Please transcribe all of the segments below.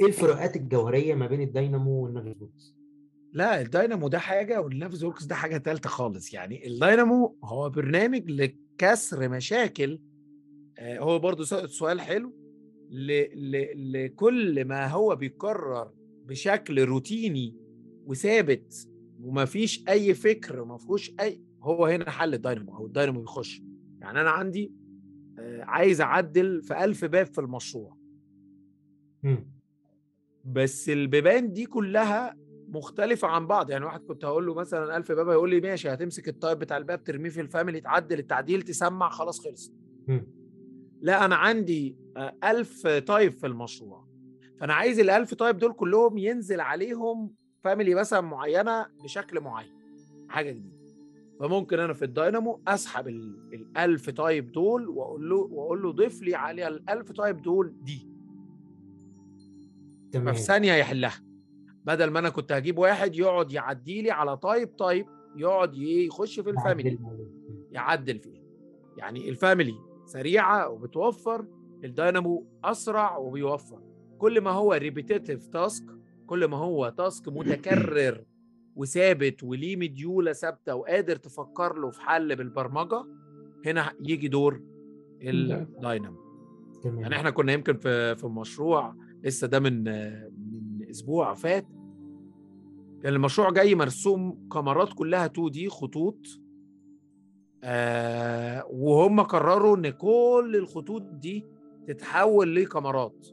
ايه الفروقات الجوهريه ما بين الداينامو والنافيزوركس؟ لا، الداينامو ده حاجه والنافيزوركس ده حاجه ثالثه خالص. يعني الداينامو هو برنامج لكسر مشاكل. هو برضو سؤال حلو. لكل ما هو بيتكرر بشكل روتيني وثابت وما فيش اي فكر وما فيهوش اي، هو هنا حل الداينامو او الداينامو بيخش. يعني انا عندي عايز اعدل في 1000 باب في المشروع، بس البيبان دي كلها مختلفة عن بعض. يعني واحد كنت هقول له مثلا 1000 باب، هيقول لي ماشي، هتمسك التايب بتاع الباب ترميه في الفاميلي، تعدل التعديل تسمع خلاص خلص. لا، أنا عندي 1000 تايب في المشروع، فأنا عايز ال1000 تايب دول كلهم ينزل عليهم فاميلي مثلا معينة بشكل معين، حاجة جديدة. فممكن أنا في الداينامو أسحب ال1000 تايب دول وأقول له ضيف لي على ال1000 تايب دول دي، ففي تمام. ثانية يحلها. بدل ما انا كنت هجيب واحد يقعد يعدي لي على تايب يقعد يخش في الفاميلي يعدل فيها. يعني الفاميلي سريعه وبتوفر، الداينامو اسرع وبيوفر. كل ما هو ريبيتيتيف تاسك، كل ما هو تاسك متكرر وثابت وليه مديوله ثابته وقادر تفكر له في حل بالبرمجه، هنا يجي دور الداينامو. تمام. يعني احنا كنا يمكن في مشروع لسه ده من اسبوع فات، كان المشروع جاي مرسوم كاميرات كلها 2 دي خطوط، وهم قرروا ان كل الخطوط دي تتحول لكاميرات.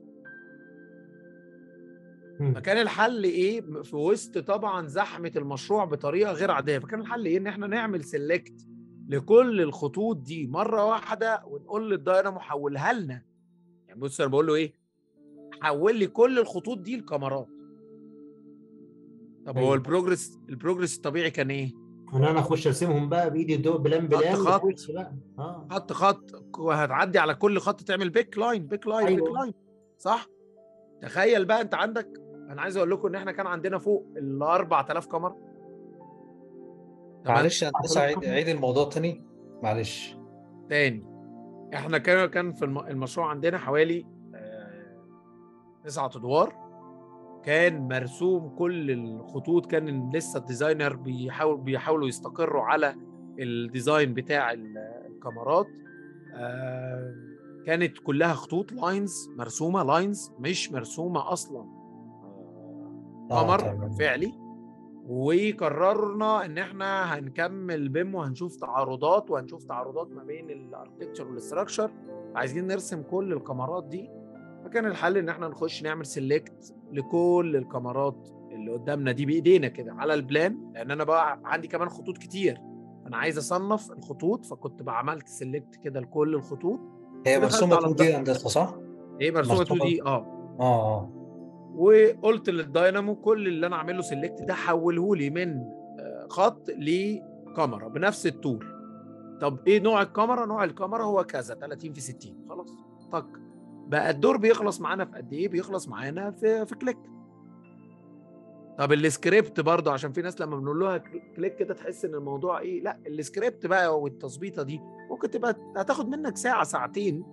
فكان الحل ايه في وسط طبعا زحمه المشروع بطريقه غير عاديه؟ فكان الحل ايه؟ ان احنا نعمل سيلكت لكل الخطوط دي مره واحده ونقول للداينامو حولها لنا. يعني بص انا بقول له ايه، حول لي كل الخطوط دي لكاميرات. طب هو ايوه، البروجرس الطبيعي كان ايه؟ انا اخش ارسمهم بقى بايدي، بلان خط بلان خط واخش بقى. خط وهتعدي على كل خط تعمل بيك لاين بيك لاين بيك ايوه. لاين، صح؟ تخيل بقى انت عندك، انا عايز اقول لكم ان احنا كان عندنا فوق ال 4000 كاميرا. تمام. معلش يا هندسة، عيد الموضوع تاني، معلش. تاني، احنا كان في المشروع عندنا حوالي 9 ادوار. كان مرسوم كل الخطوط، كان لسه الديزاينر بيحاولوا يستقروا على الديزاين بتاع الكاميرات. كانت كلها خطوط لاينز مرسومه، لاينز مش مرسومه اصلا قمر تمام. فعلي. وقررنا ان احنا هنكمل بيم وهنشوف تعارضات ما بين الاركتكتشر والاستراكشر، عايزين نرسم كل الكاميرات دي. فكان الحل ان احنا نخش نعمل سيلكت لكل الكاميرات اللي قدامنا دي بايدينا كده على البلان، لان انا بقى عندي كمان خطوط كتير، انا عايز اصنف الخطوط، فكنت بقى عملت سيلكت كده لكل الخطوط هي ودخلت مرسومة على 2 دي يا هندسة صح؟ ايه مرسومه 2 مرسومة. دي اه وقلت للداينامو كل اللي انا اعمله سيلكت ده حوله لي من خط لكاميرا بنفس الطول. طب ايه نوع الكاميرا؟ نوع الكاميرا هو كذا 30 في 60. خلاص طق بقى الدور بيخلص معانا في قد ايه؟ بيخلص معانا في كليك. طب السكريبت برضه، عشان في ناس لما بنقول لها كليك كده تحس ان الموضوع ايه، لا السكريبت بقى والتظبيطه دي ممكن تبقى هتاخد منك ساعه ساعتين،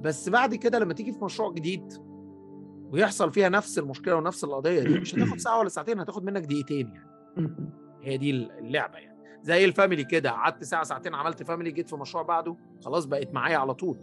بس بعد كده لما تيجي في مشروع جديد ويحصل فيها نفس المشكله ونفس القضيه دي، مش هتاخد ساعه ولا ساعتين، هتاخد منك دقيقتين يعني. هي دي اللعبه يعني. زي الفاميلي كده، قعدت ساعه ساعتين عملت فاميلي، جيت في مشروع بعده خلاص بقت معايا على طول.